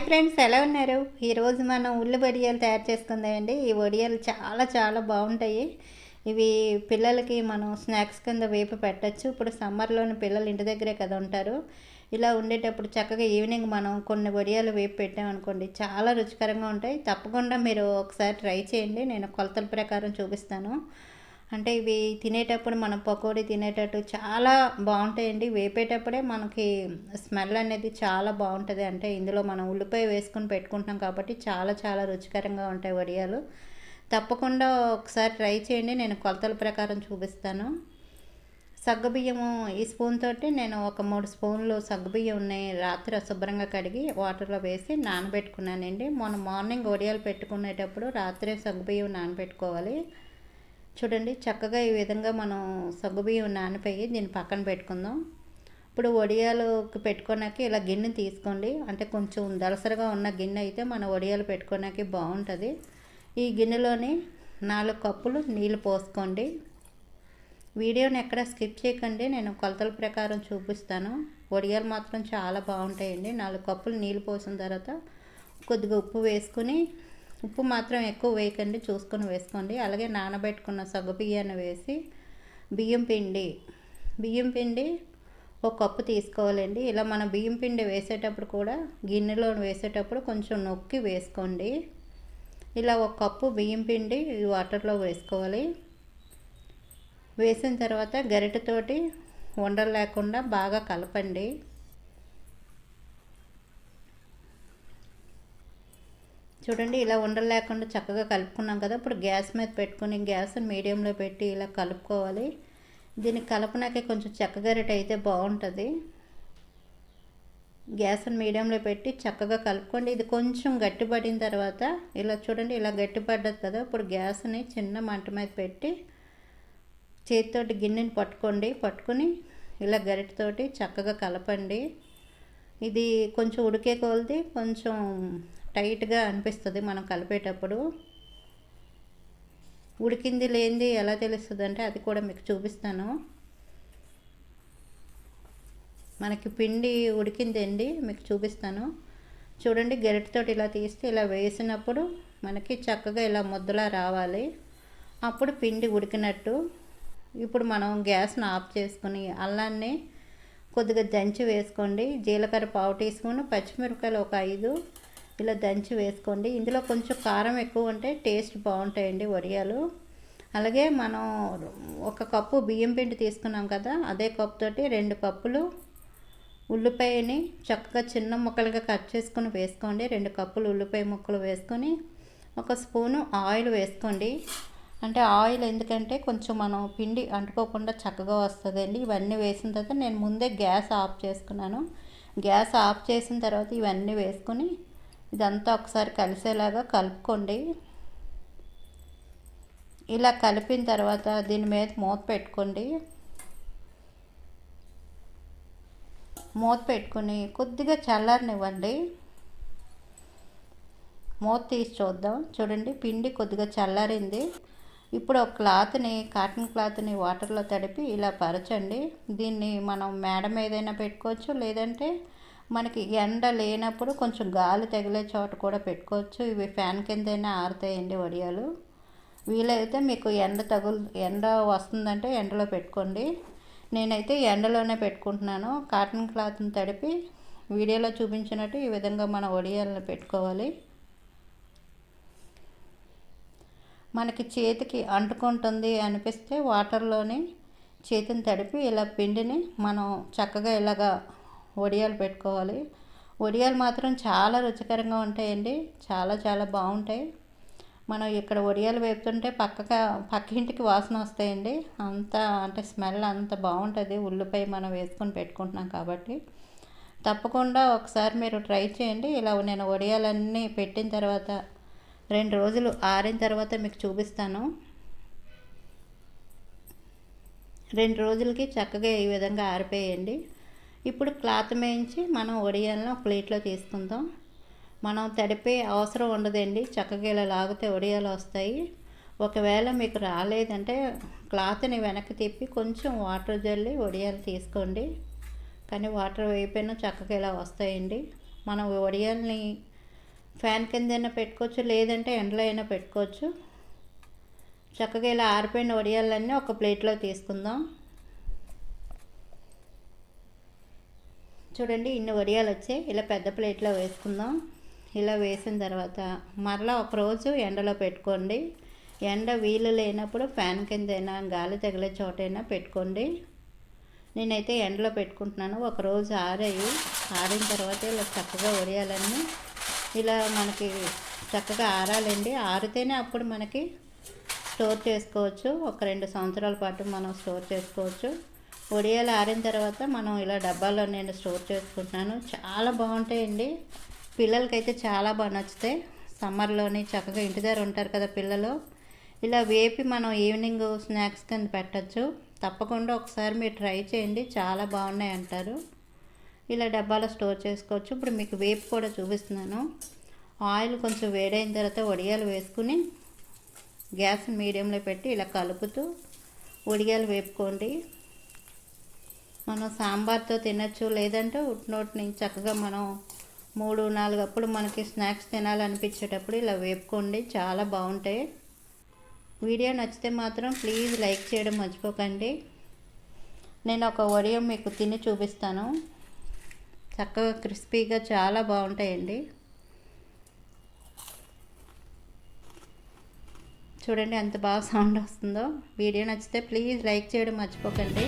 Friends, ఎలా ఉన్నారు? ఈరోజు మనం ఉల్లి వడియాలు తయారు చేసుకుందామండి. ఈ వడియాలు చాలా చాలా బాగుంటాయి. ఇవి పిల్లలకి మనం స్నాక్స్ కింద వేపి పెట్టచ్చు. ఇప్పుడు సమ్మర్లోని పిల్లలు ఇంటి దగ్గరే కదా ఉంటారు. ఇలా ఉండేటప్పుడు చక్కగా ఈవినింగ్ మనం కొన్ని వడియాలు వేపి పెట్టామనుకోండి, చాలా రుచికరంగా ఉంటాయి. తప్పకుండా మీరు ఒకసారి ట్రై చేయండి. నేను కొలతల ప్రకారం చూపిస్తాను. అంటే ఇవి తినేటప్పుడు మనం పకోడీ తినేటట్టు చాలా బాగుంటాయండి. వేపేటప్పుడే మనకి స్మెల్ అనేది చాలా బాగుంటుంది. అంటే ఇందులో మనం ఉల్లిపాయ వేసుకొని పెట్టుకుంటున్నాం కాబట్టి చాలా చాలా రుచికరంగా ఉంటాయి వడియాలు. తప్పకుండా ఒకసారి ట్రై చేయండి. నేను కొలతల ప్రకారం చూపిస్తాను. సగ్గుబియ్యము ఈ స్పూన్ తోటి నేను ఒక 3 స్పూన్లు సగ్గుబియ్యం ఉన్నాయి. రాత్రి శుభ్రంగా కడిగి వాటర్లో వేసి నానబెట్టుకున్నానండి. మొన్న మార్నింగ్ వడియాలు పెట్టుకునేటప్పుడు రాత్రే సగ్గుబియ్యం నానబెట్టుకోవాలి. చూడండి, చక్కగా ఈ విధంగా మనం సగ్గుబియ్యం నానిపోయి దీన్ని పక్కన పెట్టుకుందాం. ఇప్పుడు వడియాలుకి పెట్టుకోడానికి ఇలా గిన్నె తీసుకోండి. అంటే కొంచెం దలసరగా ఉన్న గిన్నె అయితే మన వడియాలు పెట్టుకోడానికి బాగుంటుంది. ఈ గిన్నెలోని 4 కప్పులు నీళ్ళు పోసుకోండి. వీడియోని ఎక్కడ స్కిప్ చేయకండి, నేను కొలతల ప్రకారం చూపిస్తాను. వడియాలు మాత్రం చాలా బాగుంటాయండి. 4 కప్పులు నీళ్ళు పోసిన తర్వాత కొద్దిగా ఉప్పు వేసుకుని, ఉప్పు మాత్రం ఎక్కువ వేయకండి, చూసుకొని వేసుకోండి. అలాగే నానబెట్టుకున్న సగ్గుబియ్యాన్ని వేసి బియ్యం పిండి ఒక కప్పు తీసుకోవాలండి. ఇలా మన బియ్యం పిండి వేసేటప్పుడు కూడా గిన్నెలో వేసేటప్పుడు కొంచెం నొక్కి వేసుకోండి. ఇలా ఒక కప్పు బియ్యం పిండి ఈ వాటర్లో వేసుకోవాలి. వేసిన తర్వాత గరిటెతోటి ఉండలు లేకుండా బాగా కలపండి. చూడండి, ఇలా ఉండలు లేకుండా చక్కగా కలుపుకున్నాం కదా. ఇప్పుడు గ్యాస్ మీద పెట్టుకుని గ్యాస్ని మీడియంలో పెట్టి ఇలా కలుపుకోవాలి. దీన్ని కలపనాకే కొంచెం చెక్కగరిట అయితే బాగుంటుంది. గ్యాస్ని మీడియంలో పెట్టి చక్కగా కలుపుకోండి. ఇది కొంచెం గట్టిపడిన తర్వాత ఇలా చూడండి, ఇలా గట్టిపడ్డది కదా. ఇప్పుడు గ్యాస్ని చిన్న మంట మీద పెట్టి చేతితోటి గిన్నెని పట్టుకుని ఇలా గరిటతోటి చక్కగా కలపండి. ఇది కొంచెం ఉడికే కొలది కొంచెం టైట్గా అనిపిస్తుంది మనం కలిపేటప్పుడు. ఉడికింది లేనిది ఎలా తెలుస్తుంది అంటే అది కూడా మీకు చూపిస్తాను. మనకి పిండి ఉడికిందండి, మీకు చూపిస్తాను. చూడండి, గరిటెతోటి ఇలా తీస్తే ఇలా వేసినప్పుడు మనకి చక్కగా ఇలా ముద్దలా రావాలి. అప్పుడు పిండి ఉడికినట్టు. ఇప్పుడు మనం గ్యాస్ను ఆఫ్ చేసుకుని అల్లాన్ని కొద్దిగా దంచి వేసుకోండి. జీలకర్ర 1/2 టీ స్పూన్, పచ్చిమిరపకాయలు ఒక 5 ఇలా దంచి వేసుకోండి. ఇందులో కొంచెం కారం ఎక్కువ ఉంటే టేస్ట్ బాగుంటాయండి వడియాలు. అలాగే మనం 1 కప్పు బియ్యం పిండి తీసుకున్నాం కదా, అదే కప్పుతోటి 2 కప్పులు ఉల్లిపాయని చక్కగా చిన్న ముక్కలుగా కట్ చేసుకుని వేసుకోండి. 2 కప్పులు ఉల్లిపాయ ముక్కలు వేసుకొని 1 స్పూను ఆయిల్ వేసుకోండి. అంటే ఆయిల్ ఎందుకంటే కొంచెం మనం పిండి అంటుకోకుండా చక్కగా వస్తుందండి. ఇవన్నీ వేసిన తర్వాత నేను ముందే గ్యాస్ ఆఫ్ చేసుకున్నాను. గ్యాస్ ఆఫ్ చేసిన తర్వాత ఇవన్నీ వేసుకొని ఇదంతా ఒకసారి కలిసేలాగా కలుపుకోండి. ఇలా కలిపిన తర్వాత దీని మీద మూత పెట్టుకోండి. మూత పెట్టుకుని కొద్దిగా చల్లారనివ్వండి. మూత తీసి చూద్దాం. చూడండి, పిండి కొద్దిగా చల్లారింది. ఇప్పుడు ఒక కాటన్ క్లాత్ని వాటర్లో తడిపి ఇలా పరచండి. దీన్ని మనం మేడ మీదైనా పెట్టుకోవచ్చు, లేదంటే మనకి ఎండ లేనప్పుడు కొంచెం గాలి తగిలే చోట కూడా పెట్టుకోవచ్చు. ఇవి ఫ్యాన్ కిందైనా ఆరుతాయండి వడియాలు. వీలైతే మీకు ఎండ వస్తుందంటే ఎండలో పెట్టుకోండి. నేనైతే ఎండలోనే పెట్టుకుంటున్నాను. కాటన్ క్లాత్ని తడిపి వీడియోలో చూపించినట్టు ఈ విధంగా మన వడియాలను పెట్టుకోవాలి. మనకి చేతికి అంటుకుంటుంది అనిపిస్తే వాటర్లోని చేతిని తడిపి ఇలా పిండిని మనం చక్కగా ఇలాగా వడియాలు పెట్టుకోవాలి. వడియాలు మాత్రం చాలా రుచికరంగా ఉంటాయండి, చాలా చాలా బాగుంటాయి. మనం ఇక్కడ వడియాలు వేపుతుంటే పక్కింటికి వాసన వస్తాయండి. అంత అంటే స్మెల్ అంత బాగుంటుంది. ఉల్లిపాయ మనం వేసుకొని పెట్టుకుంటున్నాం కాబట్టి తప్పకుండా ఒకసారి మీరు ట్రై చేయండి. ఇలా నేను వడియాలన్నీ పెట్టిన తర్వాత 2 రోజులు ఆరిన తర్వాత మీకు చూపిస్తాను. 2 రోజులకి చక్కగా ఈ విధంగా ఆరిపోయండి. ఇప్పుడు క్లాత్ మేయించి మనం వడియాలను ప్లేట్లో తీసుకుందాం. మనం తడిపే అవసరం ఉండదండి. చక్కగా ఇలా లాగితే వడియాలు వస్తాయి. ఒకవేళ మీకు రాలేదంటే క్లాత్ని వెనక్కి తిప్పి కొంచెం వాటర్ జల్లి వడియాలు తీసుకోండి. కానీ వాటర్ వేయకపోయినా చక్కగా ఇలా వస్తాయండి. మనం వడియాల్ని ఫ్యాన్ కిందైనా పెట్టుకోవచ్చు, లేదంటే ఎండలో అయినా పెట్టుకోవచ్చు. చక్కగా ఇలా ఆరిపోయిన వడియాలన్నీ ఒక ప్లేట్లో తీసుకుందాం. చూడండి, ఇన్ని వడియాలు వచ్చాయి. ఇలా పెద్ద ప్లేట్లో వేసుకుందాం. ఇలా వేసిన తర్వాత మరలా ఒకరోజు ఎండలో పెట్టుకోండి. ఎండ వీలు లేనప్పుడు ఫ్యాన్ కిందైనా గాలి తగిలే చోటైనా పెట్టుకోండి. నేనైతే ఎండలో పెట్టుకుంటున్నాను. ఒకరోజు ఆరిన తర్వాత ఇలా చక్కగా వడియాలన్నీ ఇలా మనకి చక్కగా ఆరాలండి. ఆరితేనే అప్పుడు మనకి స్టోర్ చేసుకోవచ్చు. ఒక 2 సంవత్సరాల పాటు మనం స్టోర్ చేసుకోవచ్చు. వడియాలు ఆరిన తర్వాత మనం ఇలా డబ్బాలో నేను స్టోర్ చేసుకుంటున్నాను. చాలా బాగుంటాయండి. పిల్లలకైతే చాలా బాగా నచ్చుతాయి. సమ్మర్లోని చక్కగా ఇంటి దగ్గర ఉంటారు కదా పిల్లలు, ఇలా వేపి మనం ఈవినింగ్ స్నాక్స్ కింద పెట్టచ్చు. తప్పకుండా ఒకసారి మీరు ట్రై చేయండి, చాలా బాగున్నాయి అంటారు. ఇలా డబ్బాలో స్టోర్ చేసుకోవచ్చు. ఇప్పుడు మీకు వేపు కూడా చూపిస్తున్నాను. ఆయిల్ కొంచెం వేడైన తర్వాత వడియాలు వేసుకుని గ్యాస్ మీడియంలో పెట్టి ఇలా కలుపుతూ వడియాలు వేపుకోండి. మనం సాంబార్తో తినచ్చు, లేదంటే ఉట్నోటిని చక్కగా మనం 3-4 అప్పుడు మనకి స్నాక్స్ తినాలనిపించేటప్పుడు ఇలా వేపుకోండి, చాలా బాగుంటాయి. వీడియో నచ్చితే మాత్రం ప్లీజ్ లైక్ చేయడం మర్చిపోకండి. నేను ఒక వడియం మీకు తిని చూపిస్తాను. చక్కగా క్రిస్పీగా చాలా బాగుంటాయండి. చూడండి ఎంత బాగా సౌండ్ వస్తుందో. వీడియో నచ్చితే ప్లీజ్ లైక్ చేయడం మర్చిపోకండి.